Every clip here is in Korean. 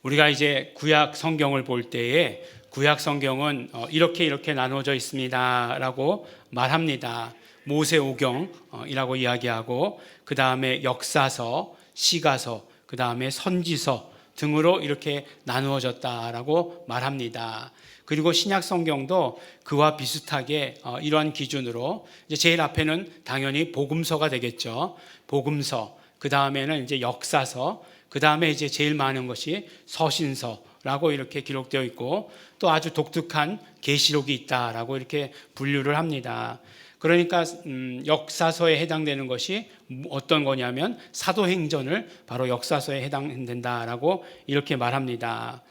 우리가 이제 구약 성경을 볼 때에 구약 성경은 이렇게 나누어져 있습니다라고 말합니다. 모세오경이라고 이야기하고 그 다음에 역사서, 시가서, 그 다음에 선지서 등으로 이렇게 나누어졌다라고 말합니다. 그리고 신약 성경도 그와 비슷하게 이러한 기준으로 이제 제일 앞에는 당연히 복음서가 되겠죠. 복음서, 그 다음에는 이제 역사서, 그 다음에 이제 제일 많은 것이 서신서라고 이렇게 기록되어 있고 또 아주 독특한 계시록이 있다라고 이렇게 분류를 합니다. 그러니까 역사서에 해당되는 것이 어떤 거냐면 사도행전을 바로 역사서에 해당된다라고 이렇게 말합니다.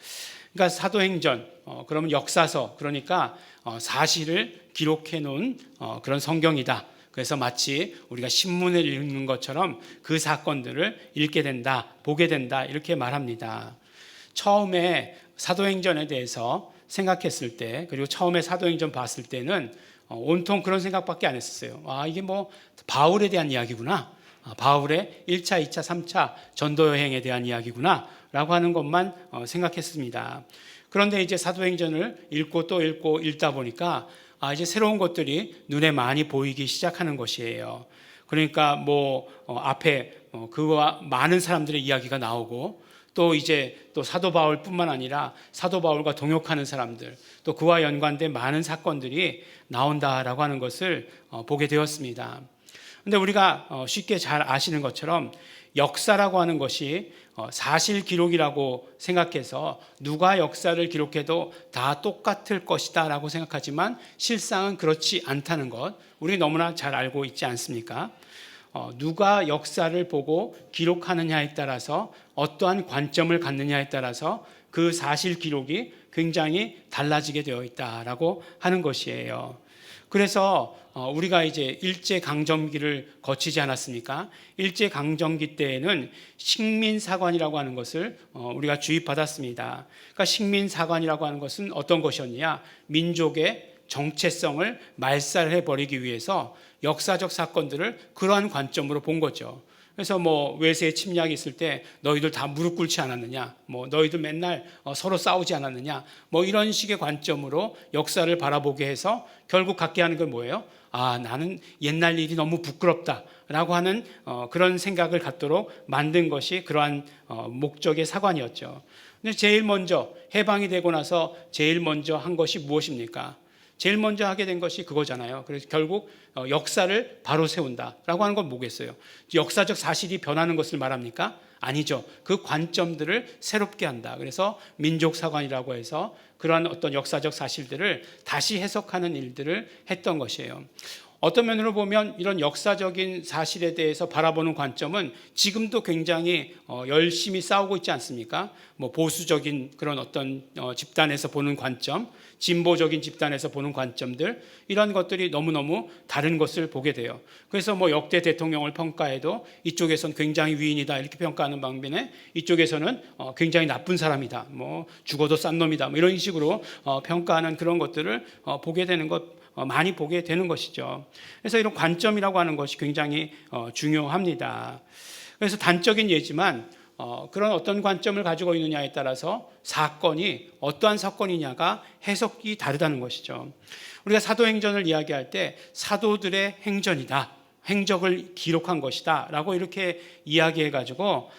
그러니까 사도행전, 그러면 역사서, 그러니까 사실을 기록해 놓은 그런 성경이다. 그래서 마치 우리가 신문을 읽는 것처럼 그 사건들을 읽게 된다, 보게 된다 이렇게 말합니다. 처음에 사도행전에 대해서 생각했을 때, 그리고 처음에 사도행전 봤을 때는 온통 그런 생각밖에 안 했었어요. 이게 뭐 바울에 대한 이야기구나, 바울의 1차, 2차, 3차 전도 여행에 대한 이야기구나 라고 하는 것만 생각했습니다. 그런데 이제 사도행전을 읽고 또 읽고 읽다 보니까 이제 새로운 것들이 눈에 많이 보이기 시작하는 것이에요. 그러니까 앞에 그와 많은 사람들의 이야기가 나오고 또 이제 또 사도 바울뿐만 아니라 사도 바울과 동역하는 사람들, 또 그와 연관된 많은 사건들이 나온다라고 하는 것을 보게 되었습니다. 그런데 우리가 쉽게 잘 아시는 것처럼 역사라고 하는 것이 사실 기록이라고 생각해서 누가 역사를 기록해도 다 똑같을 것이다 라고 생각하지만 실상은 그렇지 않다는 것, 우리 너무나 잘 알고 있지 않습니까? 누가 역사를 보고 기록하느냐에 따라서 어떠한 관점을 갖느냐에 따라서 그 사실 기록이 굉장히 달라지게 되어 있다라고 하는 것이에요. 그래서 우리가 이제 일제강점기를 거치지 않았습니까? 일제강점기 때에는 식민사관이라고 하는 것을 우리가 주입받았습니다. 그러니까 식민사관이라고 하는 것은 어떤 것이었냐? 민족의 정체성을 말살해버리기 위해서 역사적 사건들을 그러한 관점으로 본 거죠. 그래서 외세 침략이 있을 때 너희들 다 무릎 꿇지 않았느냐, 너희들 맨날 서로 싸우지 않았느냐, 이런 식의 관점으로 역사를 바라보게 해서 결국 갖게 하는 건 뭐예요? 나는 옛날 일이 너무 부끄럽다라고 하는 그런 생각을 갖도록 만든 것이 그러한 목적의 사관이었죠. 근데 제일 먼저 해방이 되고 나서 제일 먼저 한 것이 무엇입니까? 제일 먼저 하게 된 것이 그거잖아요. 그래서 결국 역사를 바로 세운다라고 하는 건 뭐겠어요? 역사적 사실이 변하는 것을 말합니까? 아니죠. 그 관점들을 새롭게 한다. 그래서 민족사관이라고 해서 그러한 어떤 역사적 사실들을 다시 해석하는 일들을 했던 것이에요. 어떤 면으로 보면 이런 역사적인 사실에 대해서 바라보는 관점은 지금도 굉장히 열심히 싸우고 있지 않습니까? 보수적인 그런 어떤 집단에서 보는 관점, 진보적인 집단에서 보는 관점들, 이런 것들이 너무너무 다른 것을 보게 돼요. 그래서 역대 대통령을 평가해도 이쪽에서는 굉장히 위인이다 이렇게 평가하는 반면에 이쪽에서는 굉장히 나쁜 사람이다, 죽어도 싼 놈이다, 이런 식으로 평가하는 그런 것들을 보게 되는 것, 많이 보게 되는 것이죠. 그래서 이런 관점이라고 하는 것이 굉장히 중요합니다. 그래서 단적인 예지만 그런 어떤 관점을 가지고 있느냐에 따라서 사건이 어떠한 사건이냐가 해석이 다르다는 것이죠. 우리가 사도행전을 이야기할 때 사도들의 행전이다, 행적을 기록한 것이다 라고 이렇게 이야기해가지고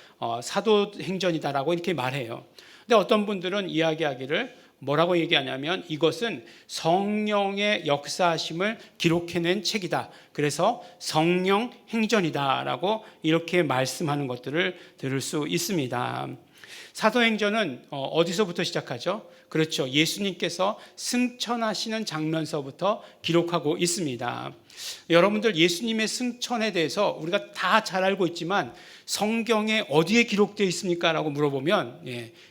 사도행전이다라고 이렇게 말해요. 근데 어떤 분들은 이야기하기를 뭐라고 얘기하냐면 이것은 성령의 역사하심을 기록해낸 책이다. 그래서 성령 행전이다라고 이렇게 말씀하는 것들을 들을 수 있습니다. 사도행전은 어디서부터 시작하죠? 그렇죠. 예수님께서 승천하시는 장면서부터 기록하고 있습니다. 여러분들 예수님의 승천에 대해서 우리가 다 잘 알고 있지만 성경에 어디에 기록되어 있습니까? 라고 물어보면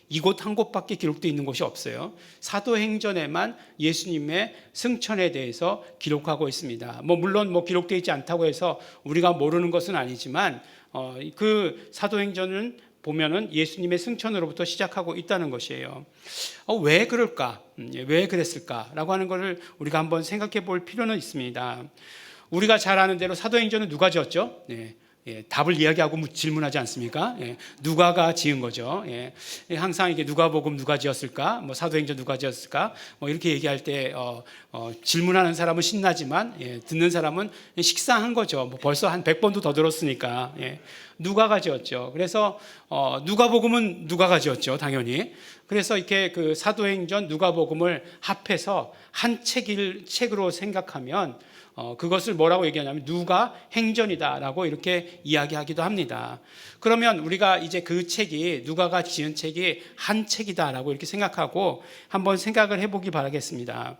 이곳 한 곳밖에 기록되어 있는 곳이 없어요. 사도행전에만 예수님의 승천에 대해서 기록하고 있습니다. 물론 기록되어 있지 않다고 해서 우리가 모르는 것은 아니지만 그 사도행전은 보면은 예수님의 승천으로부터 시작하고 있다는 것이에요. 왜 그럴까? 왜 그랬을까라고 하는 것을 우리가 한번 생각해 볼 필요는 있습니다. 우리가 잘 아는 대로 사도행전은 누가 지었죠? 답을 이야기하고 질문하지 않습니까? 누가가 지은 거죠. 항상 이게 누가복음 누가 지었을까? 뭐 사도행전 누가 지었을까? 뭐 이렇게 얘기할 때 질문하는 사람은 신나지만 듣는 사람은 식상한 거죠. 뭐 벌써 한 100번도 더 들었으니까. 누가가 지었죠. 그래서 누가복음은 누가가 지었죠, 당연히. 그래서 이렇게 그 사도행전 누가복음을 합해서 한 책으로 생각하면 그것을 뭐라고 얘기하냐면 누가 행전이다라고 이렇게 이야기하기도 합니다. 그러면 우리가 이제 그 책이 누가가 지은 책이 한 책이다라고 이렇게 생각하고 한번 생각을 해보기 바라겠습니다.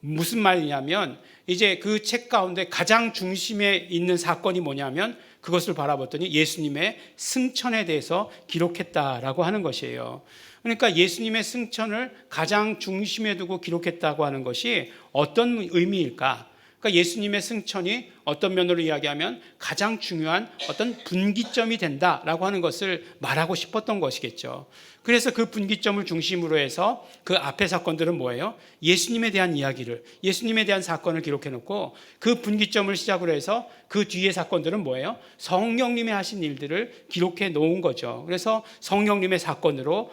무슨 말이냐면 이제 그 책 가운데 가장 중심에 있는 사건이 뭐냐면 그것을 바라봤더니 예수님의 승천에 대해서 기록했다라고 하는 것이에요. 그러니까 예수님의 승천을 가장 중심에 두고 기록했다고 하는 것이 어떤 의미일까? 그러니까 예수님의 승천이 어떤 면으로 이야기하면 가장 중요한 어떤 분기점이 된다라고 하는 것을 말하고 싶었던 것이겠죠. 그래서 그 분기점을 중심으로 해서 그 앞의 사건들은 뭐예요? 예수님에 대한 이야기를, 예수님에 대한 사건을 기록해 놓고 그 분기점을 시작으로 해서 그 뒤의 사건들은 뭐예요? 성령님의 하신 일들을 기록해 놓은 거죠. 그래서 성령님의 사건으로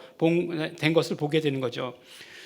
된 것을 보게 되는 거죠.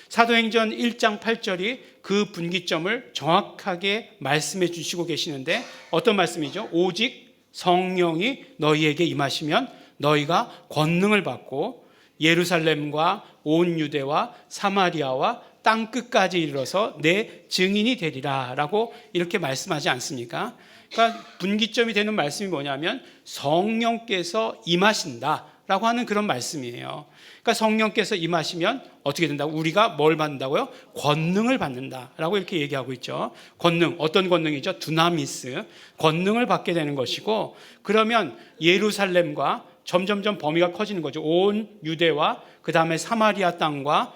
사도행전 1장 8절이 그 분기점을 정확하게 말씀해 주시고 계시는데 어떤 말씀이죠? 오직 성령이 너희에게 임하시면 너희가 권능을 받고 예루살렘과 온 유대와 사마리아와 땅 끝까지 이르러서 내 증인이 되리라 라고 이렇게 말씀하지 않습니까? 그러니까 분기점이 되는 말씀이 뭐냐면 성령께서 임하신다 라고 하는 그런 말씀이에요. 그러니까 성령께서 임하시면 어떻게 된다고? 우리가 뭘 받는다고요? 권능을 받는다라고 이렇게 얘기하고 있죠. 권능, 어떤 권능이죠? 두나미스, 권능을 받게 되는 것이고, 그러면 예루살렘과 점점점 범위가 커지는 거죠. 온 유대와 그 다음에 사마리아 땅과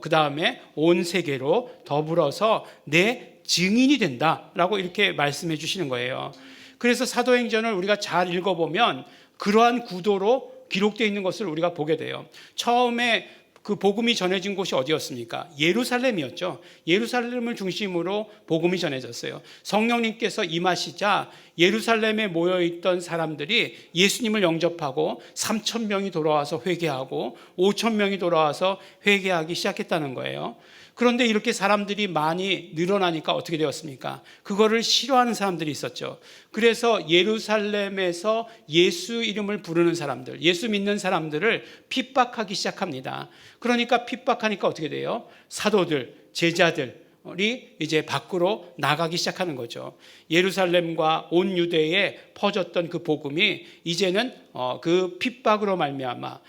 그 다음에 온 세계로 더불어서 내 증인이 된다라고 이렇게 말씀해 주시는 거예요. 그래서 사도행전을 우리가 잘 읽어보면 그러한 구도로 기록되어 있는 것을 우리가 보게 돼요. 처음에 그 복음이 전해진 곳이 어디였습니까? 예루살렘이었죠. 예루살렘을 중심으로 복음이 전해졌어요. 성령님께서 임하시자 예루살렘에 모여있던 사람들이 예수님을 영접하고 3,000명이 돌아와서 회개하고 5,000명이 돌아와서 회개하기 시작했다는 거예요. 그런데 이렇게 사람들이 많이 늘어나니까 어떻게 되었습니까? 그거를 싫어하는 사람들이 있었죠. 그래서 예루살렘에서 예수 이름을 부르는 사람들, 예수 믿는 사람들을 핍박하기 시작합니다. 그러니까 핍박하니까 어떻게 돼요? 사도들, 제자들이 이제 밖으로 나가기 시작하는 거죠. 예루살렘과 온 유대에 퍼졌던 그 복음이 이제는 그 핍박으로 말미암아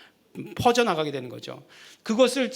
퍼져나가게 되는 거죠. 그것을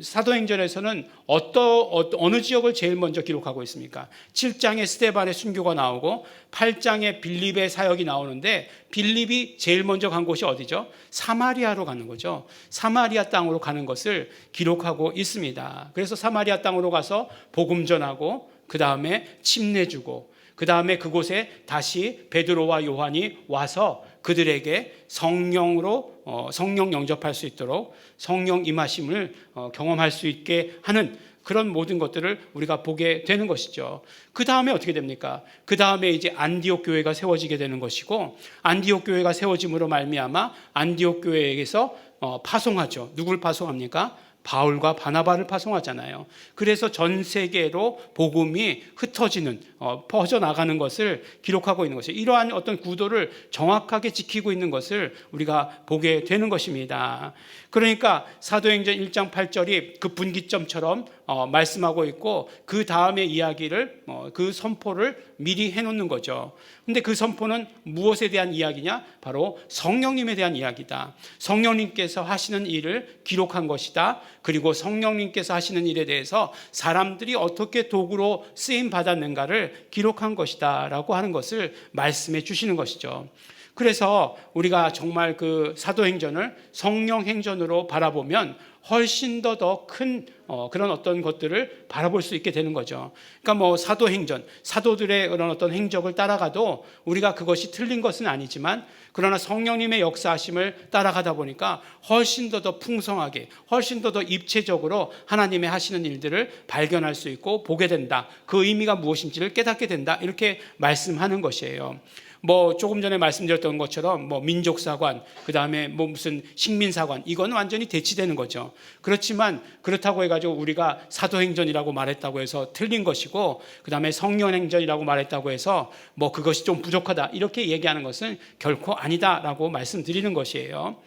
사도행전에서는 어느 지역을 제일 먼저 기록하고 있습니까? 7장에 스데반의 순교가 나오고 8장에 빌립의 사역이 나오는데 빌립이 제일 먼저 간 곳이 어디죠? 사마리아로 가는 거죠. 사마리아 땅으로 가는 것을 기록하고 있습니다. 그래서 사마리아 땅으로 가서 복음 전하고 그 다음에 침례주고 그 다음에 그곳에 다시 베드로와 요한이 와서 그들에게 성령으로 성령 영접할 수 있도록 성령 임하심을 경험할 수 있게 하는 그런 모든 것들을 우리가 보게 되는 것이죠. 그 다음에 어떻게 됩니까? 그 다음에 이제 안디옥 교회가 세워지게 되는 것이고 안디옥 교회가 세워짐으로 말미암아 안디옥 교회에게서 파송하죠. 누굴 파송합니까? 바울과 바나바를 파송하잖아요. 그래서 전 세계로 복음이 흩어지는 퍼져나가는 것을 기록하고 있는 것이에요. 이러한 어떤 구도를 정확하게 지키고 있는 것을 우리가 보게 되는 것입니다. 그러니까 사도행전 1장 8절이 그 분기점처럼 말씀하고 있고 그 다음의 이야기를 그 선포를 미리 해놓는 거죠. 근데 그 선포는 무엇에 대한 이야기냐? 바로 성령님에 대한 이야기다. 성령님께서 하시는 일을 기록한 것이다. 그리고 성령님께서 하시는 일에 대해서 사람들이 어떻게 도구로 쓰임 받았는가를 기록한 것이다 라고 하는 것을 말씀해 주시는 것이죠. 그래서 우리가 정말 그 사도행전을 성령행전으로 바라보면 훨씬 더 큰 그런 어떤 것들을 바라볼 수 있게 되는 거죠. 그러니까 뭐 사도행전, 사도들의 그런 어떤 행적을 따라가도 우리가 그것이 틀린 것은 아니지만 그러나 성령님의 역사하심을 따라가다 보니까 훨씬 더 풍성하게, 훨씬 더 입체적으로 하나님의 하시는 일들을 발견할 수 있고 보게 된다. 그 의미가 무엇인지를 깨닫게 된다. 이렇게 말씀하는 것이에요. 뭐 조금 전에 말씀드렸던 것처럼 뭐 민족사관, 그 다음에 뭐 무슨 식민사관, 이건 완전히 대치되는 거죠. 그렇지만 그렇다고 해가지고 우리가 사도행전이라고 말했다고 해서 틀린 것이고, 그 다음에 성령행전이라고 말했다고 해서 뭐 그것이 좀 부족하다, 이렇게 얘기하는 것은 결코 아니다라고 말씀드리는 것이에요.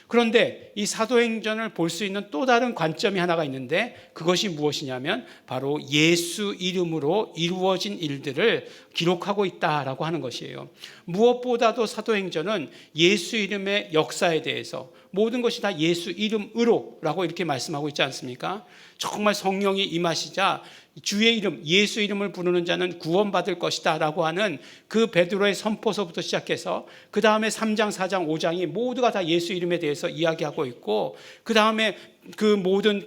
그런데 이 사도행전을 볼 수 있는 또 다른 관점이 하나가 있는데, 그것이 무엇이냐면 바로 예수 이름으로 이루어진 일들을 기록하고 있다라고 하는 것이에요. 무엇보다도 사도행전은 예수 이름의 역사에 대해서 모든 것이 다 예수 이름으로라고 이렇게 말씀하고 있지 않습니까? 정말 성령이 임하시자 주의 이름, 예수 이름을 부르는 자는 구원받을 것이다 라고 하는 그 베드로의 선포서부터 시작해서 그 다음에 3장, 4장, 5장이 모두가 다 예수 이름에 대해서 이야기하고 있고, 그 다음에 그 모든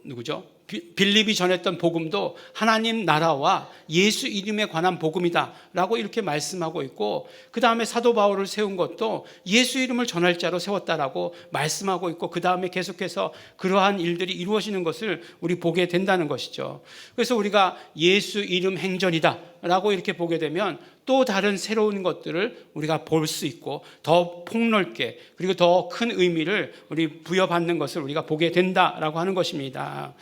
누구죠? 빌립이 전했던 복음도 하나님 나라와 예수 이름에 관한 복음이다 라고 이렇게 말씀하고 있고, 그 다음에 사도 바울을 세운 것도 예수 이름을 전할 자로 세웠다라고 말씀하고 있고, 그 다음에 계속해서 그러한 일들이 이루어지는 것을 우리 보게 된다는 것이죠. 그래서 우리가 예수 이름 행전이다 라고 이렇게 보게 되면 또 다른 새로운 것들을 우리가 볼 수 있고, 더 폭넓게 그리고 더 큰 의미를 우리 부여받는 것을 우리가 보게 된다라고 하는 것입니다.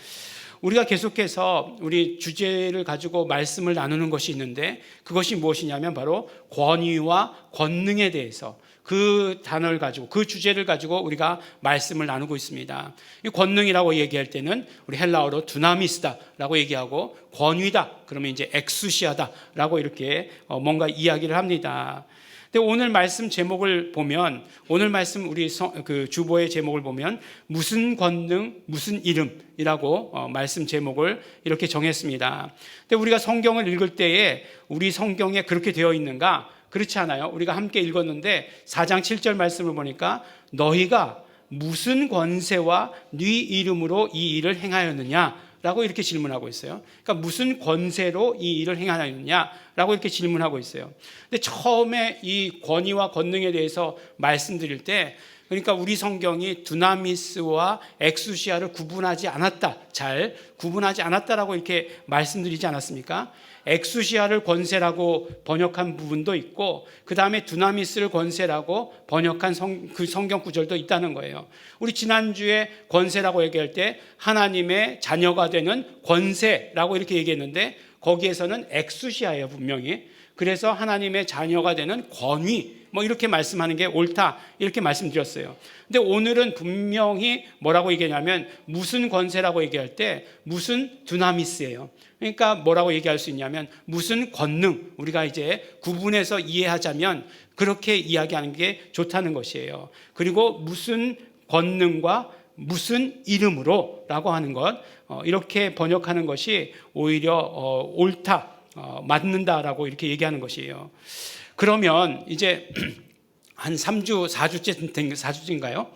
우리가 계속해서 우리 주제를 가지고 말씀을 나누는 것이 있는데, 그것이 무엇이냐면 바로 권위와 권능에 대해서, 그 단어를 가지고, 그 주제를 가지고 우리가 말씀을 나누고 있습니다. 이 권능이라고 얘기할 때는 우리 헬라어로 두나미스다라고 얘기하고, 권위다 그러면 이제 엑수시아다라고 이렇게 뭔가 이야기를 합니다. 근데 오늘 말씀 제목을 보면, 오늘 말씀 우리 그 주보의 제목을 보면 무슨 권능 무슨 이름이라고 말씀 제목을 이렇게 정했습니다. 근데 우리가 성경을 읽을 때에 우리 성경에 그렇게 되어 있는가? 그렇지 않아요. 우리가 함께 읽었는데 4장 7절 말씀을 보니까 너희가 무슨 권세와 네 이름으로 이 일을 행하였느냐 라고 이렇게 질문하고 있어요. 그러니까 무슨 권세로 이 일을 행하느냐라고 이렇게 질문하고 있어요. 근데 처음에 이 권위와 권능에 대해서 말씀드릴 때, 그러니까 우리 성경이 두나미스와 엑수시아를 구분하지 않았다, 잘 구분하지 않았다라고 이렇게 말씀드리지 않았습니까? 엑수시아를 권세라고 번역한 부분도 있고, 그 다음에 두나미스를 권세라고 번역한 그 성경 구절도 있다는 거예요. 우리 지난주에 권세라고 얘기할 때 하나님의 자녀가 되는 권세라고 이렇게 얘기했는데, 거기에서는 엑수시아예요, 분명히. 그래서 하나님의 자녀가 되는 권위, 뭐 이렇게 말씀하는 게 옳다, 이렇게 말씀드렸어요. 근데 오늘은 분명히 뭐라고 얘기하냐면 무슨 권세라고 얘기할 때 무슨 두나미스예요. 그러니까 뭐라고 얘기할 수 있냐면 무슨 권능, 우리가 이제 구분해서 이해하자면 그렇게 이야기하는 게 좋다는 것이에요. 그리고 무슨 권능과 무슨 이름으로 라고 하는 것, 이렇게 번역하는 것이 오히려 옳다, 맞는다라고 이렇게 얘기하는 것이에요. 그러면 이제 한 3주, 4주째인가요?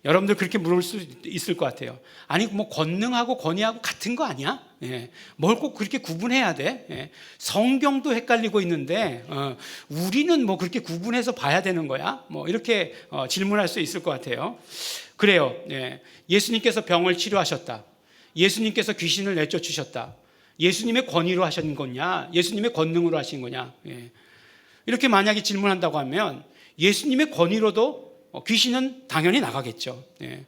여러분들 그렇게 물을 수 있을 것 같아요. 아니 뭐 권능하고 권위하고 같은 거 아니야? 예. 뭘 꼭 그렇게 구분해야 돼? 예. 성경도 헷갈리고 있는데 우리는 뭐 그렇게 구분해서 봐야 되는 거야? 뭐 이렇게 질문할 수 있을 것 같아요. 그래요. 예. 예수님께서 병을 치료하셨다. 예수님께서 귀신을 내쫓으셨다. 예수님의 권위로 하신 거냐? 예수님의 권능으로 하신 거냐? 예. 이렇게 만약에 질문한다고 하면 예수님의 권위로도 귀신은 당연히 나가겠죠. 예.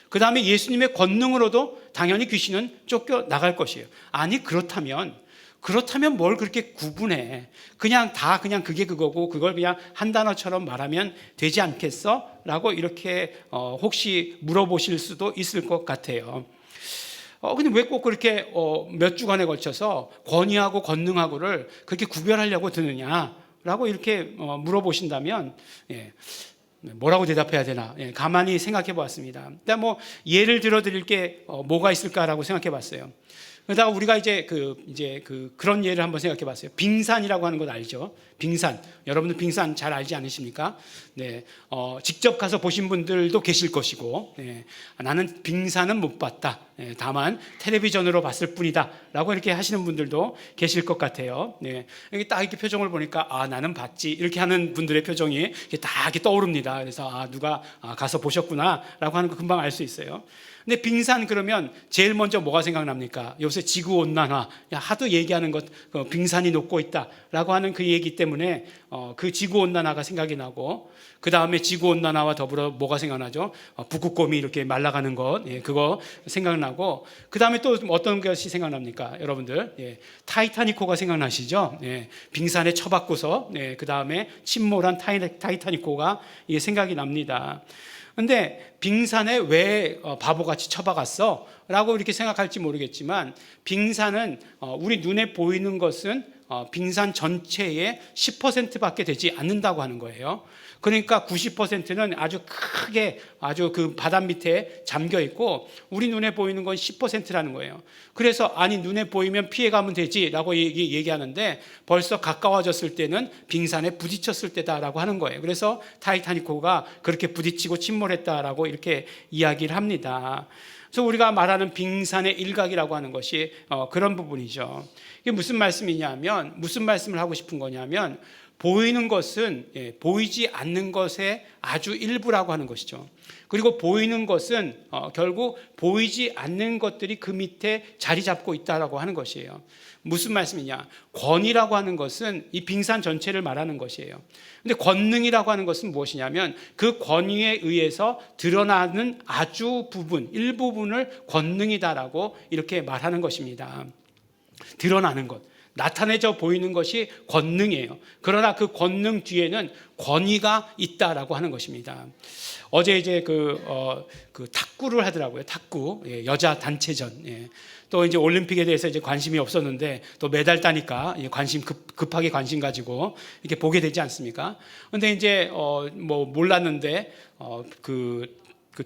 그 다음에 예수님의 권능으로도 당연히 귀신은 쫓겨 나갈 것이에요. 아니 그렇다면 뭘 그렇게 구분해? 그냥 그게 그거고 그걸 그냥 한 단어처럼 말하면 되지 않겠어? 라고 이렇게 혹시 물어보실 수도 있을 것 같아요. 근데 왜 꼭 그렇게 몇 주간에 걸쳐서 권위하고 권능하고를 그렇게 구별하려고 드느냐라고 이렇게 물어보신다면, 예, 뭐라고 대답해야 되나? 예, 가만히 생각해 보았습니다. 일단 뭐 예를 들어 드릴 게 뭐가 있을까라고 생각해 봤어요. 그러다가 우리가 그런 예를 한번 생각해 봤어요. 빙산이라고 하는 것 알죠? 빙산. 여러분들 빙산 잘 알지 않으십니까? 네. 직접 가서 보신 분들도 계실 것이고, 네. 나는 빙산은 못 봤다. 네. 다만 텔레비전으로 봤을 뿐이다. 라고 이렇게 하시는 분들도 계실 것 같아요. 네. 여기 딱 이렇게 표정을 보니까 나는 봤지 이렇게 하는 분들의 표정이 이렇게 딱 이렇게 떠오릅니다. 그래서 누가 가서 보셨구나 라고 하는 거 금방 알 수 있어요. 근데 빙산 그러면 제일 먼저 뭐가 생각납니까? 요새 지구온난화 하도 얘기하는 것, 빙산이 녹고 있다라고 하는 그 얘기 때문에 그 지구온난화가 생각이 나고, 그 다음에 지구온난화와 더불어 뭐가 생각나죠? 북극곰이 이렇게 말라가는 것, 그거 생각나고, 그 다음에 또 어떤 것이 생각납니까? 여러분들, 타이타닉호가 생각나시죠? 빙산에 처박고서 그 다음에 침몰한 타이타닉호가 생각이 납니다. 근데 빙산에 왜 바보같이 처박았어? 라고 이렇게 생각할지 모르겠지만, 빙산은 우리 눈에 보이는 것은 빙산 전체의 10%밖에 되지 않는다고 하는 거예요. 그러니까 90%는 아주 크게 아주 그 바다 밑에 잠겨 있고 우리 눈에 보이는 건 10%라는 거예요. 그래서 눈에 보이면 피해가면 되지라고 얘기하는데 벌써 가까워졌을 때는 빙산에 부딪혔을 때다라고 하는 거예요. 그래서 타이타닉호가 그렇게 부딪히고 침몰했다라고 이렇게 이야기를 합니다. 그래서 우리가 말하는 빙산의 일각이라고 하는 것이 그런 부분이죠. 이게 무슨 말씀이냐면, 무슨 말씀을 하고 싶은 거냐면, 보이는 것은 보이지 않는 것의 아주 일부라고 하는 것이죠. 그리고 보이는 것은 결국 보이지 않는 것들이 그 밑에 자리 잡고 있다라고 하는 것이에요. 무슨 말씀이냐? 권위라고 하는 것은 이 빙산 전체를 말하는 것이에요. 근데 권능이라고 하는 것은 무엇이냐면 그 권위에 의해서 드러나는 아주 부분, 일부분을 권능이다라고 이렇게 말하는 것입니다. 드러나는 것, 나타내져 보이는 것이 권능이에요. 그러나 그 권능 뒤에는 권위가 있다라고 하는 것입니다. 어제 이제 그 탁구를 하더라고요. 탁구, 여자 단체전. 또 이제 올림픽에 대해서 이제 관심이 없었는데 또 메달 따니까 급하게 관심 가지고 이렇게 보게 되지 않습니까? 근데 이제 뭐 몰랐는데 그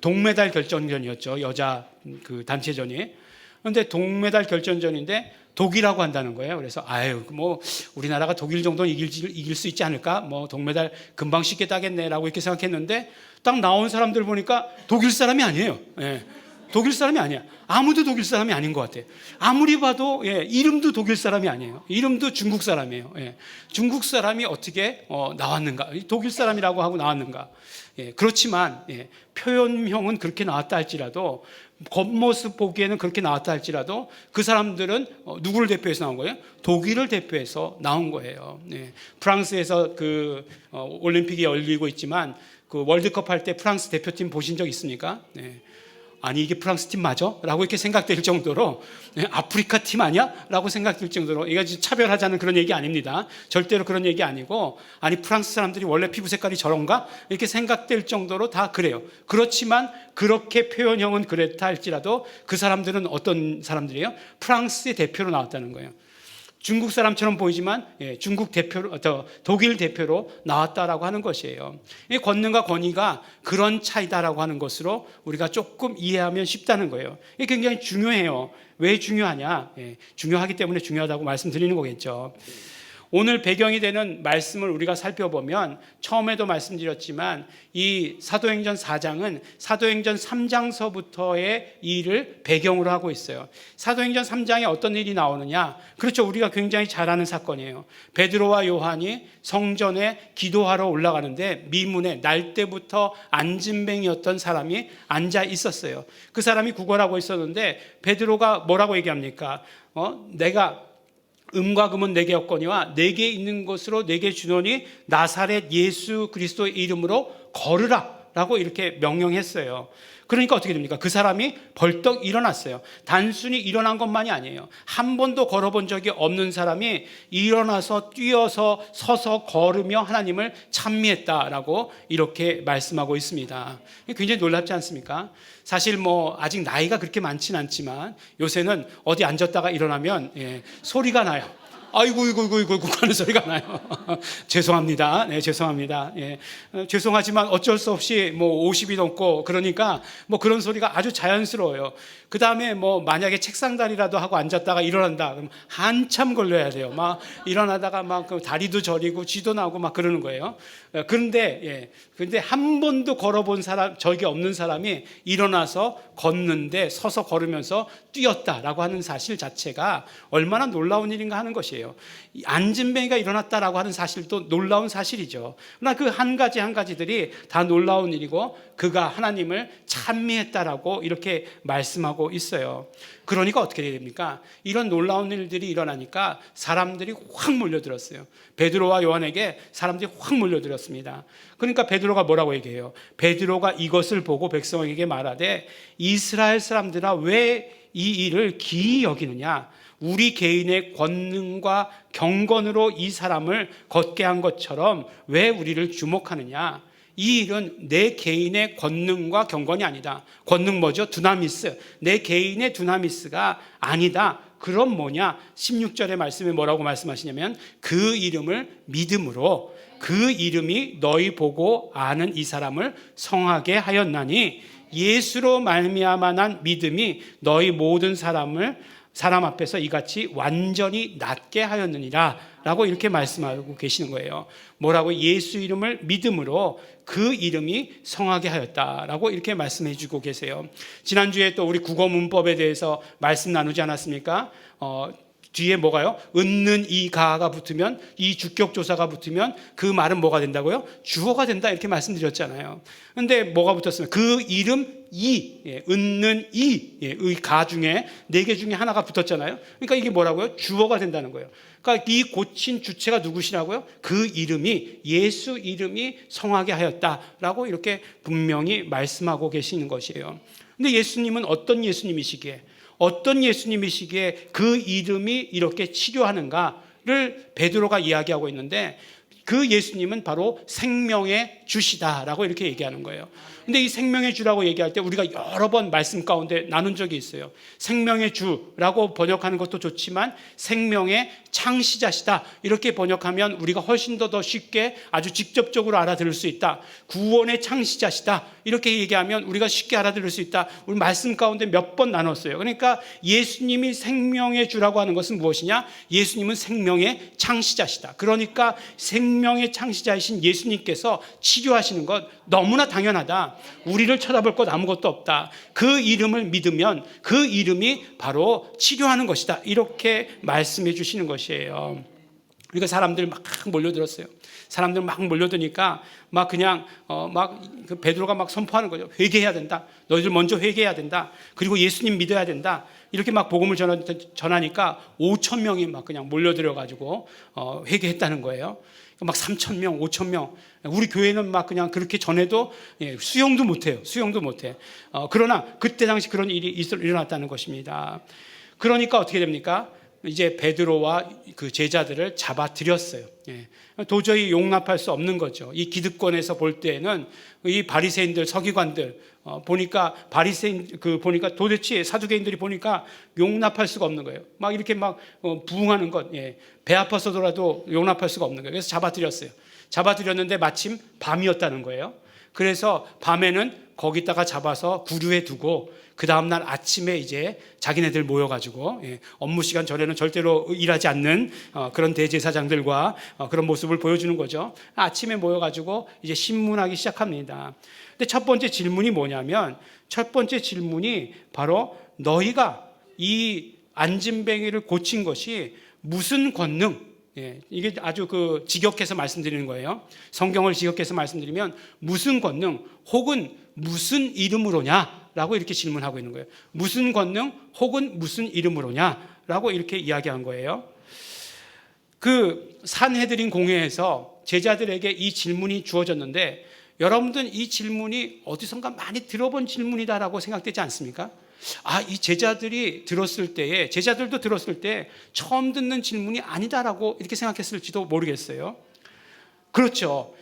동메달 결정전이었죠. 여자 그 단체전이. 그런데 동메달 결정전인데 독일하고 한다는 거예요. 그래서 뭐 우리나라가 독일 정도는 이길 수 있지 않을까? 뭐 동메달 금방 쉽게 따겠네라고 이렇게 생각했는데 딱 나온 사람들 보니까 독일 사람이 아니에요. 독일 사람이 아니야. 아무도 독일 사람이 아닌 것 같아요. 아무리 봐도 이름도 독일 사람이 아니에요. 이름도 중국 사람이에요. 중국 사람이 어떻게 나왔는가? 독일 사람이라고 하고 나왔는가? 그렇지만 표현형은 그렇게 나왔다 할지라도, 겉모습 보기에는 그렇게 나왔다 할지라도 그 사람들은 누구를 대표해서 나온 거예요? 독일을 대표해서 나온 거예요. 프랑스에서 그 올림픽이 열리고 있지만 그 월드컵 할 때 프랑스 대표팀 보신 적 있습니까? 아니 이게 프랑스 팀 맞아? 라고 이렇게 생각될 정도로, 아프리카 팀 아니야? 라고 생각될 정도로, 이거 차별하자는 그런 얘기 아닙니다. 절대로 그런 얘기 아니고, 아니 프랑스 사람들이 원래 피부 색깔이 저런가? 이렇게 생각될 정도로 다 그래요. 그렇지만 그렇게 표현형은 그랬다 할지라도 그 사람들은 어떤 사람들이에요? 프랑스의 대표로 나왔다는 거예요. 중국 사람처럼 보이지만 중국 대표로, 독일 대표로 나왔다라고 하는 것이에요. 이 권능과 권위가 그런 차이다라고 하는 것으로 우리가 조금 이해하면 쉽다는 거예요. 이게 굉장히 중요해요. 왜 중요하냐? 중요하기 때문에 중요하다고 말씀드리는 거겠죠. 오늘 배경이 되는 말씀을 우리가 살펴보면 처음에도 말씀드렸지만 이 사도행전 4장은 사도행전 3장서부터의 일을 배경으로 하고 있어요. 사도행전 3장에 어떤 일이 나오느냐? 그렇죠. 우리가 굉장히 잘 아는 사건이에요. 베드로와 요한이 성전에 기도하러 올라가는데 미문에 날 때부터 안진뱅이였던 사람이 앉아 있었어요. 그 사람이 구걸하고 있었는데 베드로가 뭐라고 얘기합니까? 내가 음과 금은 내게 없거니와 내게 있는 것으로 내게 주노니 나사렛 예수 그리스도의 이름으로 걸으라 라고 이렇게 명령했어요. 그러니까 어떻게 됩니까? 그 사람이 벌떡 일어났어요. 단순히 일어난 것만이 아니에요. 한 번도 걸어본 적이 없는 사람이 일어나서 뛰어서 서서 걸으며 하나님을 찬미했다라고 이렇게 말씀하고 있습니다. 굉장히 놀랍지 않습니까? 사실 뭐 아직 나이가 그렇게 많지는 않지만 요새는 어디 앉았다가 일어나면 소리가 나요. 아이고 이고 하는 소리가 나요. 죄송합니다. 네, 죄송합니다. 예. 죄송하지만 어쩔 수 없이 뭐 50이 넘고 그러니까 뭐 그런 소리가 아주 자연스러워요. 그 다음에 뭐 만약에 책상다리라도 하고 앉았다가 일어난다 그럼 한참 걸려야 돼요. 막 일어나다가 막 그 다리도 저리고 쥐도 나고 막 그러는 거예요. 그런데 한 번도 걸어본 사람, 적이 없는 사람이 일어나서 걷는데 서서 걸으면서 뛰었다라고 하는 사실 자체가 얼마나 놀라운 일인가 하는 것이에요. 안진뱅이가 일어났다라고 하는 사실도 놀라운 사실이죠. 그러나 그 한 가지 한 가지들이 다 놀라운 일이고 그가 하나님을 찬미했다라고 이렇게 말씀하고 있어요. 그러니까 어떻게 됩니까? 이런 놀라운 일들이 일어나니까 사람들이 확 몰려들었어요. 베드로와 요한에게 사람들이 확 몰려들었습니다. 그러니까 베드로가 뭐라고 얘기해요? 베드로가 이것을 보고 백성에게 말하되 이스라엘 사람들아 왜 이 일을 기이 여기느냐? 우리 개인의 권능과 경건으로 이 사람을 걷게 한 것처럼 왜 우리를 주목하느냐? 이 일은 내 개인의 권능과 경건이 아니다. 권능 뭐죠? 두나미스. 내 개인의 두나미스가 아니다. 그럼 뭐냐? 16절의 말씀에 뭐라고 말씀하시냐면 그 이름을 믿음으로 그 이름이 너희 보고 아는 이 사람을 성하게 하였나니 예수로 말미암아 난 믿음이 너희 모든 사람 앞에서 이같이 완전히 낫게 하였느니라 라고 이렇게 말씀하고 계시는 거예요. 뭐라고? 예수 이름을 믿음으로 그 이름이 성하게 하였다라고 이렇게 말씀해 주고 계세요. 지난주에 또 우리 국어 문법에 대해서 말씀 나누지 않았습니까? 뒤에 뭐가요? 은는 이 가가 붙으면, 이 주격조사가 붙으면 그 말은 뭐가 된다고요? 주어가 된다 이렇게 말씀드렸잖아요. 근데 뭐가 붙었으면 그 이름 은는 의 가 중에 4개 중에 하나가 붙었잖아요. 그러니까 이게 뭐라고요? 주어가 된다는 거예요. 그러니까 이 고친 주체가 누구시라고요? 그 이름이 예수 이름이 성하게 하였다라고 이렇게 분명히 말씀하고 계시는 것이에요. 근데 예수님은 어떤 예수님이시기에 그 이름이 이렇게 치료하는가를 베드로가 이야기하고 있는데 그 예수님은 바로 생명의 주시다라고 이렇게 얘기하는 거예요. 근데 이 생명의 주라고 얘기할 때 우리가 여러 번 말씀 가운데 나눈 적이 있어요. 생명의 주라고 번역하는 것도 좋지만 생명의 창시자시다 이렇게 번역하면 우리가 훨씬 더 쉽게 아주 직접적으로 알아들을 수 있다. 구원의 창시자시다 이렇게 얘기하면 우리가 쉽게 알아들을 수 있다. 우리 말씀 가운데 몇 번 나눴어요. 그러니까 예수님이 생명의 주라고 하는 것은 무엇이냐? 예수님은 생명의 창시자시다. 그러니까 생명의 창시자이신 예수님께서 치료하시는 것 너무나 당연하다. 우리를 쳐다볼 것 아무것도 없다. 그 이름을 믿으면 그 이름이 바로 치료하는 것이다. 이렇게 말씀해 주시는 것이에요. 그러니까 사람들 막 몰려들었어요. 사람들 막 몰려드니까 막 그냥 그 베드로가 막 선포하는 거죠. 회개해야 된다. 너희들 먼저 회개해야 된다. 그리고 예수님 믿어야 된다. 이렇게 막 복음을 전하니까 5천 명이 막 그냥 몰려들어 가지고 회개했다는 거예요. 막 3천 명, 5천 명. 우리 교회는 막 그냥 그렇게 전해도 수용도 못해요. 수용도 못해. 그러나 그때 당시 그런 일이 일어났다는 것입니다. 그러니까 어떻게 됩니까? 이제 베드로와 그 제자들을 잡아들였어요. 도저히 용납할 수 없는 거죠. 이 기득권에서 볼 때에는 이 바리새인들, 서기관들 보니까 보니까 도대체 사두개인들이 보니까 용납할 수가 없는 거예요. 막 이렇게 막 부응하는 것, 배 아파서라도 용납할 수가 없는 거예요. 그래서 잡아들였어요. 잡아들였는데 마침 밤이었다는 거예요. 그래서 밤에는 거기다가 잡아서 구류해 두고 그 다음날 아침에 이제 자기네들 모여가지고 업무 시간 전에는 절대로 일하지 않는 그런 대제사장들과 그런 모습을 보여주는 거죠. 아침에 모여가지고 이제 신문하기 시작합니다. 근데 첫 번째 질문이 뭐냐면 첫 번째 질문이 바로 너희가 이 안진뱅이를 고친 것이 무슨 권능? 이게 아주 그 직역해서 말씀드리는 거예요. 성경을 직역해서 말씀드리면 무슨 권능 혹은 무슨 이름으로냐? 라고 이렇게 질문하고 있는 거예요. 무슨 권능 혹은 무슨 이름으로냐? 라고 이렇게 이야기한 거예요. 그 산헤드린 공회에서 제자들에게 이 질문이 주어졌는데 여러분들 이 질문이 어디선가 많이 들어본 질문이다라고 생각되지 않습니까? 이 제자들도 들었을 때 처음 듣는 질문이 아니다라고 이렇게 생각했을지도 모르겠어요. 그렇죠.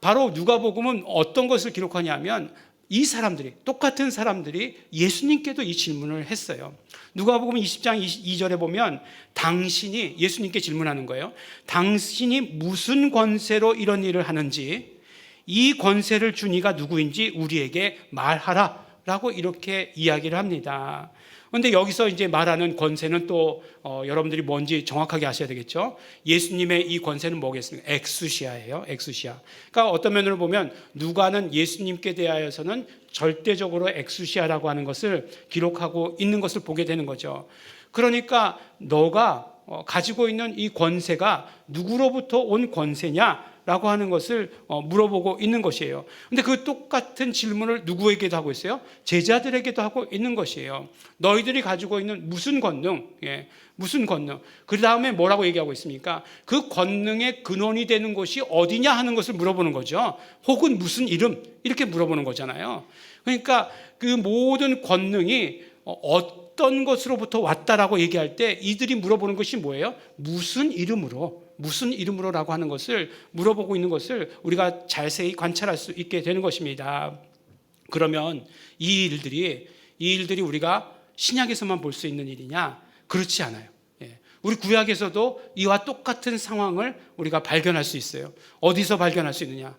바로 누가복음은 어떤 것을 기록하냐면 이 사람들이, 똑같은 사람들이 예수님께도 이 질문을 했어요. 누가복음 20장 2절에 보면 당신이, 예수님께 질문하는 거예요. 당신이 무슨 권세로 이런 일을 하는지, 이 권세를 준 이가 누구인지 우리에게 말하라 라고 이렇게 이야기를 합니다. 그런데 여기서 이제 말하는 권세는 또 여러분들이 뭔지 정확하게 아셔야 되겠죠. 예수님의 이 권세는 뭐겠습니까? 엑수시아예요. 엑수시아. 그러니까 어떤 면으로 보면 누가는 예수님께 대하여서는 절대적으로 엑수시아라고 하는 것을 기록하고 있는 것을 보게 되는 거죠. 그러니까 너가 가지고 있는 이 권세가 누구로부터 온 권세냐? 라고 하는 것을 물어보고 있는 것이에요. 근데 그 똑같은 질문을 누구에게도 하고 있어요? 제자들에게도 하고 있는 것이에요. 너희들이 가지고 있는 무슨 권능? 무슨 권능? 그 다음에 뭐라고 얘기하고 있습니까? 그 권능의 근원이 되는 곳이 어디냐 하는 것을 물어보는 거죠. 혹은 무슨 이름? 이렇게 물어보는 거잖아요. 그러니까 그 모든 권능이 어떤 것으로부터 왔다라고 얘기할 때 이들이 물어보는 것이 뭐예요? 무슨 이름으로? 무슨 이름으로라고 하는 것을 물어보고 있는 것을 우리가 자세히 관찰할 수 있게 되는 것입니다. 그러면 이 일들이 우리가 신약에서만 볼 수 있는 일이냐? 그렇지 않아요. 우리 구약에서도 이와 똑같은 상황을 우리가 발견할 수 있어요. 어디서 발견할 수 있느냐?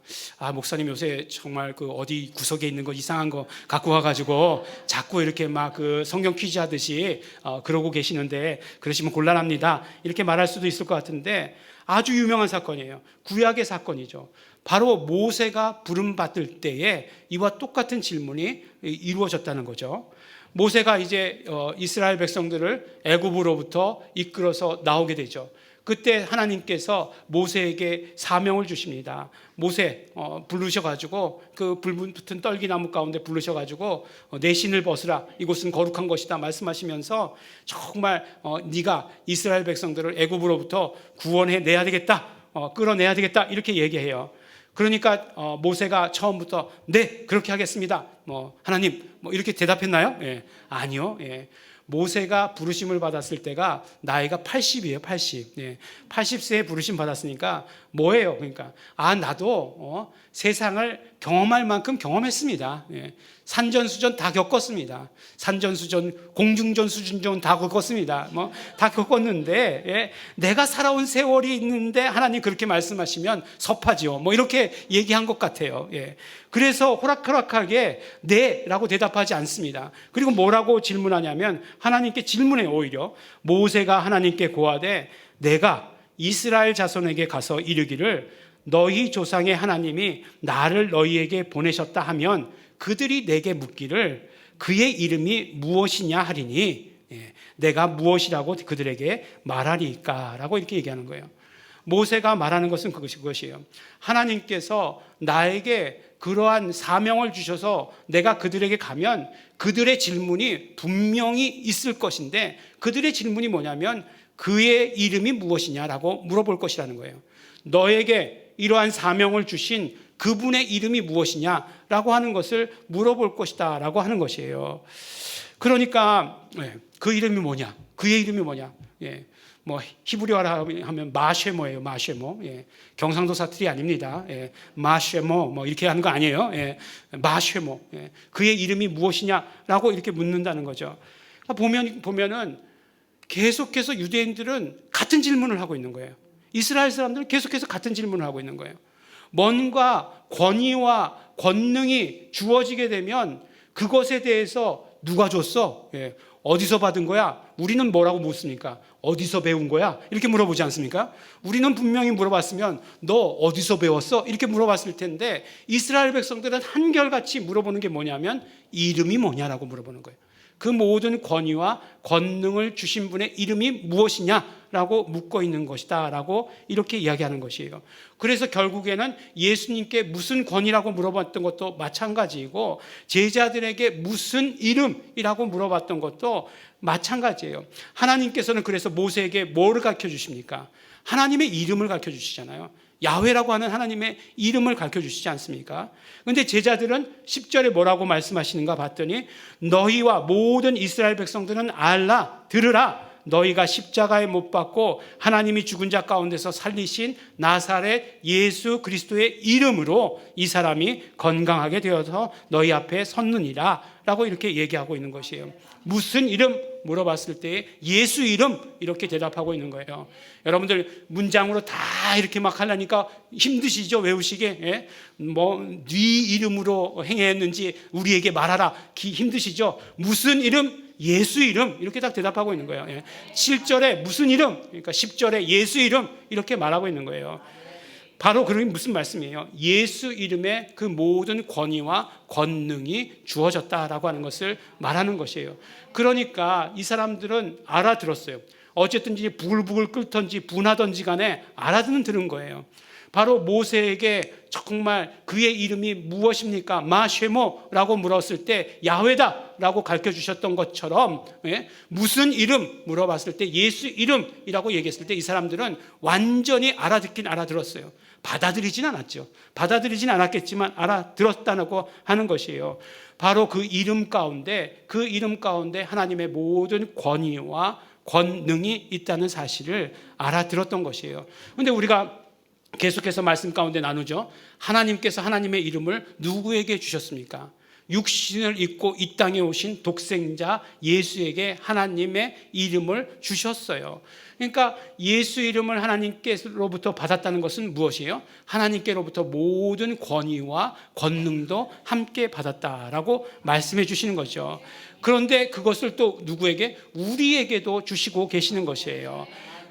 목사님 요새 정말 그 어디 구석에 있는 거 이상한 거 갖고 와가지고 자꾸 이렇게 막 그 성경 퀴즈 하듯이 그러고 계시는데 그러시면 곤란합니다. 이렇게 말할 수도 있을 것 같은데 아주 유명한 사건이에요. 구약의 사건이죠. 바로 모세가 부름받을 때에 이와 똑같은 질문이 이루어졌다는 거죠. 모세가 이제 이스라엘 백성들을 애굽으로부터 이끌어서 나오게 되죠. 그때 하나님께서 모세에게 사명을 주십니다. 모세 부르셔가지고 그 불 붙은 떨기나무 가운데 부르셔가지고 내 신을 벗으라, 이곳은 거룩한 것이다 말씀하시면서 정말 네가 이스라엘 백성들을 애굽으로부터 구원해 내야 되겠다, 끌어내야 되겠다 이렇게 얘기해요. 그러니까 모세가 처음부터 네 그렇게 하겠습니다 하나님 이렇게 대답했나요? 아니요. 모세가 부르심을 받았을 때가 나이가 80이에요. 80. 80세에 부르심 받았으니까 뭐예요? 그러니까 나도 세상을 경험할 만큼 경험했습니다. 산전수전 다 겪었습니다. 산전수전, 공중전, 수중전 다 겪었습니다. 다 겪었는데 내가 살아온 세월이 있는데 하나님 그렇게 말씀하시면 섭하지요. 이렇게 얘기한 것 같아요. 그래서 호락호락하게 네라고 대답하지 않습니다. 그리고 뭐라고 질문하냐면 하나님께 질문해요. 오히려 모세가 하나님께 고하되 내가 이스라엘 자손에게 가서 이르기를 너희 조상의 하나님이 나를 너희에게 보내셨다 하면 그들이 내게 묻기를 그의 이름이 무엇이냐 하리니 내가 무엇이라고 그들에게 말하리까 라고 이렇게 얘기하는 거예요. 모세가 말하는 것은 그것이에요. 하나님께서 나에게 그러한 사명을 주셔서 내가 그들에게 가면 그들의 질문이 분명히 있을 것인데 그들의 질문이 뭐냐면 그의 이름이 무엇이냐라고 물어볼 것이라는 거예요. 너에게 이러한 사명을 주신 그분의 이름이 무엇이냐라고 하는 것을 물어볼 것이다 라고 하는 것이에요. 그러니까 그 이름이 뭐냐? 그의 이름이 뭐냐? 히브리어라 하면 마쉐모예요. 마쉐모. 경상도 사투리 아닙니다. 마쉐모 이렇게 하는 거 아니에요. 마쉐모. 그의 이름이 무엇이냐라고 이렇게 묻는다는 거죠. 보면은 계속해서 유대인들은 같은 질문을 하고 있는 거예요. 이스라엘 사람들은 계속해서 같은 질문을 하고 있는 거예요. 뭔가 권위와 권능이 주어지게 되면 그것에 대해서 누가 줬어? 어디서 받은 거야? 우리는 뭐라고 묻습니까? 어디서 배운 거야? 이렇게 물어보지 않습니까? 우리는 분명히 물어봤으면 너 어디서 배웠어? 이렇게 물어봤을 텐데 이스라엘 백성들은 한결같이 물어보는 게 뭐냐면 이름이 뭐냐라고 물어보는 거예요. 그 모든 권위와 권능을 주신 분의 이름이 무엇이냐라고 묻고 있는 것이다 라고 이렇게 이야기하는 것이에요. 그래서 결국에는 예수님께 무슨 권위라고 물어봤던 것도 마찬가지이고 제자들에게 무슨 이름이라고 물어봤던 것도 마찬가지예요. 하나님께서는 그래서 모세에게 뭐를 가르쳐 주십니까? 하나님의 이름을 가르쳐 주시잖아요. 야훼라고 하는 하나님의 이름을 가르쳐 주시지 않습니까? 그런데 제자들은 10절에 뭐라고 말씀하시는가 봤더니 너희와 모든 이스라엘 백성들은 알라 들으라 너희가 십자가에 못 박고 하나님이 죽은 자 가운데서 살리신 나사렛 예수 그리스도의 이름으로 이 사람이 건강하게 되어서 너희 앞에 섰느니라 라고 이렇게 얘기하고 있는 것이에요. 무슨 이름? 물어봤을 때 예수 이름 이렇게 대답하고 있는 거예요. 여러분들 문장으로 다 이렇게 막 하려니까 힘드시죠? 외우시게. 예? 네 이름으로 행했는지 우리에게 말하라. 힘드시죠? 무슨 이름? 예수 이름 이렇게 딱 대답하고 있는 거예요. 7절에 무슨 이름? 그러니까 10절에 예수 이름 이렇게 말하고 있는 거예요. 바로 그게 무슨 말씀이에요? 예수 이름에 그 모든 권위와 권능이 주어졌다라고 하는 것을 말하는 것이에요. 그러니까 이 사람들은 알아들었어요. 어쨌든지 부글부글 끓던지 분하던지 간에 알아듣는 거예요. 바로 모세에게 정말 그의 이름이 무엇입니까? 마쉐모라고 물었을 때 야훼다라고 가르쳐 주셨던 것처럼 무슨 이름 물어봤을 때 예수 이름이라고 얘기했을 때 이 사람들은 완전히 알아듣긴 알아들었어요. 받아들이진 않았죠. 받아들이진 않았겠지만 알아들었다고 하는 것이에요. 바로 그 이름 가운데 하나님의 모든 권위와 권능이 있다는 사실을 알아들었던 것이에요. 그런데 우리가 계속해서 말씀 가운데 나누죠. 하나님께서 하나님의 이름을 누구에게 주셨습니까? 육신을 입고 이 땅에 오신 독생자 예수에게 하나님의 이름을 주셨어요. 그러니까 예수 이름을 하나님께로부터 받았다는 것은 무엇이에요? 하나님께로부터 모든 권위와 권능도 함께 받았다라고 말씀해 주시는 거죠. 그런데 그것을 또 누구에게? 우리에게도 주시고 계시는 것이에요.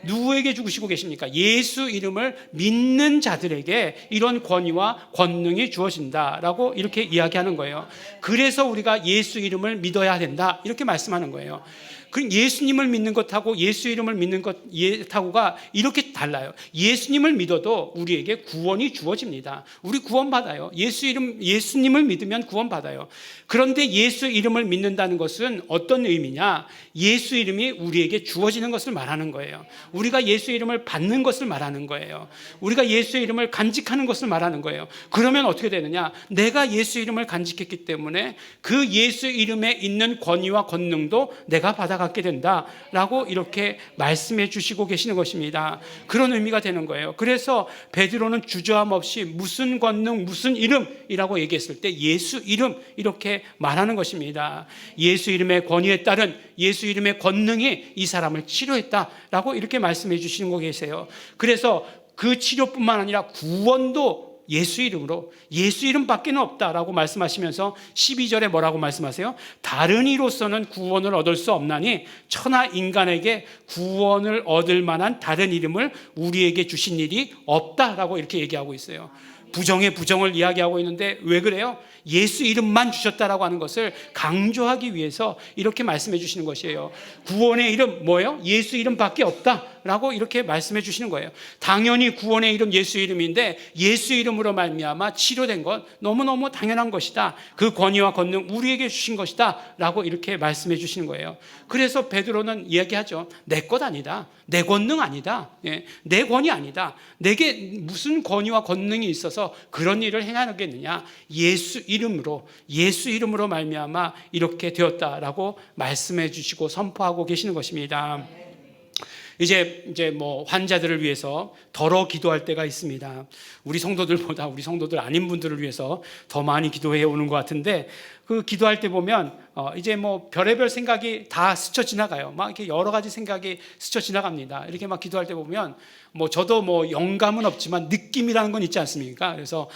누구에게 주시고 계십니까? 예수 이름을 믿는 자들에게 이런 권위와 권능이 주어진다라고 이렇게 이야기하는 거예요. 그래서 우리가 예수 이름을 믿어야 된다 이렇게 말씀하는 거예요. 그 예수님을 믿는 것하고 예수 이름을 믿는 것하고가 이렇게 달라요. 예수님을 믿어도 우리에게 구원이 주어집니다. 우리 구원받아요. 예수님을 믿으면 구원받아요. 그런데 예수 이름을 믿는다는 것은 어떤 의미냐? 예수 이름이 우리에게 주어지는 것을 말하는 거예요. 우리가 예수 이름을 받는 것을 말하는 거예요. 우리가 예수 이름을 간직하는 것을 말하는 거예요. 그러면 어떻게 되느냐? 내가 예수 이름을 간직했기 때문에 그 예수 이름에 있는 권위와 권능도 내가 받아갖게 된다라고 이렇게 말씀해 주시고 계시는 것입니다. 그런 의미가 되는 거예요. 그래서 베드로는 주저함 없이 무슨 권능, 무슨 이름이라고 얘기했을 때 예수 이름 이렇게 말하는 것입니다. 예수 이름의 권위에 따른 예수 이름의 권능이 이 사람을 치료했다라고 이렇게 말씀해 주시는 거 계세요. 그래서 그 치료뿐만 아니라 구원도 예수 이름으로, 예수 이름밖에 없다라고 말씀하시면서 12절에 뭐라고 말씀하세요? 다른 이로서는 구원을 얻을 수 없나니 천하 인간에게 구원을 얻을 만한 다른 이름을 우리에게 주신 일이 없다라고 이렇게 얘기하고 있어요. 부정의 부정을 이야기하고 있는데 왜 그래요? 예수 이름만 주셨다라고 하는 것을 강조하기 위해서 이렇게 말씀해 주시는 것이에요. 구원의 이름 뭐예요? 예수 이름밖에 없다라고 이렇게 말씀해 주시는 거예요. 당연히 구원의 이름 예수 이름인데 예수 이름으로 말미암아 치료된 것 너무너무 당연한 것이다. 그 권위와 권능 우리에게 주신 것이다 라고 이렇게 말씀해 주시는 거예요. 그래서 베드로는 이야기하죠. 내 것 아니다. 내 권능 아니다. 내 권위 아니다. 내게 무슨 권위와 권능이 있어서 그런 일을 행하겠느냐. 예수 이름으로 말미암아 이렇게 되었다라고 말씀해 주시고 선포하고 계시는 것입니다. 이제 뭐 환자들을 위해서 더러 기도할 때가 있습니다. 우리 성도들보다 우리 성도들 아닌 분들을 위해서 더 많이 기도해 오는 것 같은데 그 기도할 때 보면 이제 뭐 별의별 생각이 다 스쳐 지나가요. 막 이렇게 여러 가지 생각이 스쳐 지나갑니다. 이렇게 막 기도할 때 보면 뭐 저도 뭐 영감은 없지만 느낌이라는 건 있지 않습니까? 그래서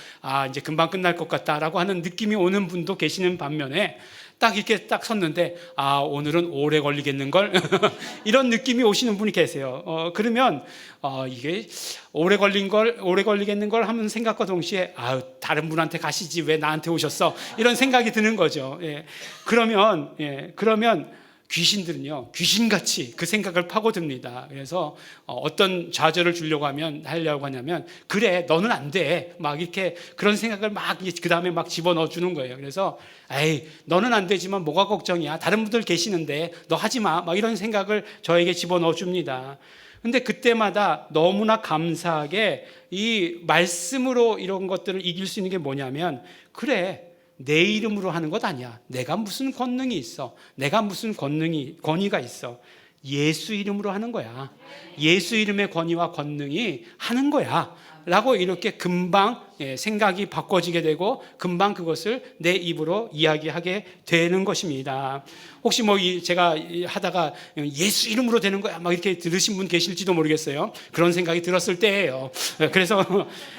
이제 금방 끝날 것 같다라고 하는 느낌이 오는 분도 계시는 반면에 딱 이렇게 딱 섰는데 오늘은 오래 걸리겠는걸 이런 느낌이 오시는 분이 계세요. 그러면 이게 오래 걸리겠는걸 하는 생각과 동시에 다른 분한테 가시지 왜 나한테 오셨어 이런 생각이 드는 거죠. 그러면 귀신들은요 귀신같이 그 생각을 파고듭니다. 그래서 어떤 좌절을 하려고 하냐면 그래 너는 안 돼 막 이렇게 그런 생각을 막 그 다음에 막 집어넣어 주는 거예요. 그래서 너는 안 되지만 뭐가 걱정이야, 다른 분들 계시는데 너 하지 마 막 이런 생각을 저에게 집어넣어 줍니다. 근데 그때마다 너무나 감사하게 이 말씀으로 이런 것들을 이길 수 있는 게 뭐냐면 그래 내 이름으로 하는 것 아니야. 내가 무슨 권능이 있어. 내가 무슨 권위가 있어. 예수 이름으로 하는 거야. 예수 이름의 권위와 권능이 하는 거야 라고 이렇게 금방 생각이 바꿔지게 되고 금방 그것을 내 입으로 이야기하게 되는 것입니다. 혹시 제가 하다가 예수 이름으로 되는 거야 막 이렇게 들으신 분 계실지도 모르겠어요. 그런 생각이 들었을 때예요. 그래서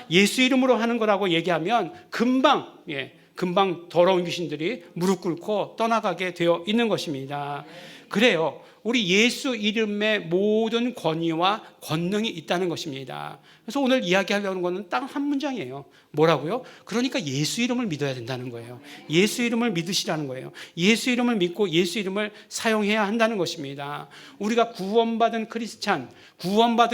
예수 이름으로 하는 거라고 얘기하면 금방 더러운 귀신들이 무릎 꿇고 떠나가게 되어 있는 것입니다. 그래요. 우리 예수 이름의 모든 권위와 권능이 있다는 것입니다. 그래서 오늘 이야기하려는 것은 딱 한 문장이에요. 뭐라고요? 그러니까 예수 이름을 믿어야 된다는 거예요. 예수 이름을 믿으시라는 거예요. 예수 이름을 믿고 예수 이름을 사용해야 한다는 것입니다. 우리가 구원받은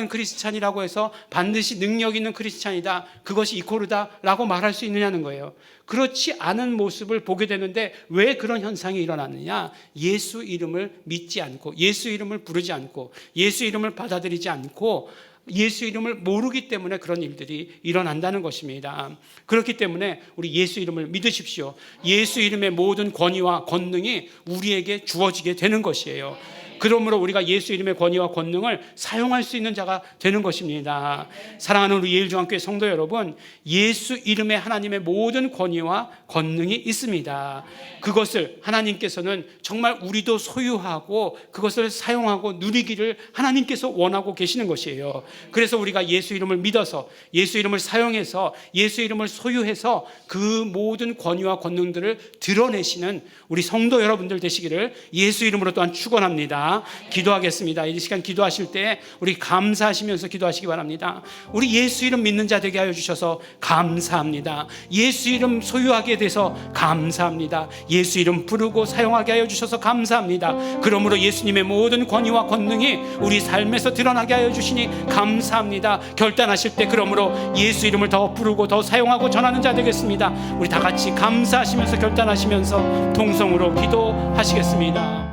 크리스찬이라고 해서 반드시 능력 있는 크리스찬이다, 그것이 이코르다라고 말할 수 있느냐는 거예요. 그렇지 않은 모습을 보게 되는데 왜 그런 현상이 일어나느냐? 예수 이름을 믿지 않고 예수 이름을 부르지 않고 예수 이름을 받아들이지 않고 예수 이름을 모르기 때문에 그런 일들이 일어난다는 것입니다. 그렇기 때문에 우리 예수 이름을 믿으십시오. 예수 이름의 모든 권위와 권능이 우리에게 주어지게 되는 것이에요. 그러므로 우리가 예수 이름의 권위와 권능을 사용할 수 있는 자가 되는 것입니다. 사랑하는 우리 예일중앙교회 성도 여러분, 예수 이름에 하나님의 모든 권위와 권능이 있습니다. 그것을 하나님께서는 정말 우리도 소유하고 그것을 사용하고 누리기를 하나님께서 원하고 계시는 것이에요. 그래서 우리가 예수 이름을 믿어서 예수 이름을 사용해서 예수 이름을 소유해서 그 모든 권위와 권능들을 드러내시는 우리 성도 여러분들 되시기를 예수 이름으로 또한 축원합니다. 기도하겠습니다. 이 시간 기도하실 때 우리 감사하시면서 기도하시기 바랍니다. 우리 예수 이름 믿는 자 되게 하여 주셔서 감사합니다. 예수 이름 소유하게 돼서 감사합니다. 예수 이름 부르고 사용하게 하여 주셔서 감사합니다. 그러므로 예수님의 모든 권위와 권능이 우리 삶에서 드러나게 하여 주시니 감사합니다. 결단하실 때 그러므로 예수 이름을 더 부르고 더 사용하고 전하는 자 되겠습니다. 우리 다 같이 감사하시면서 결단하시면서 통성으로 기도하시겠습니다.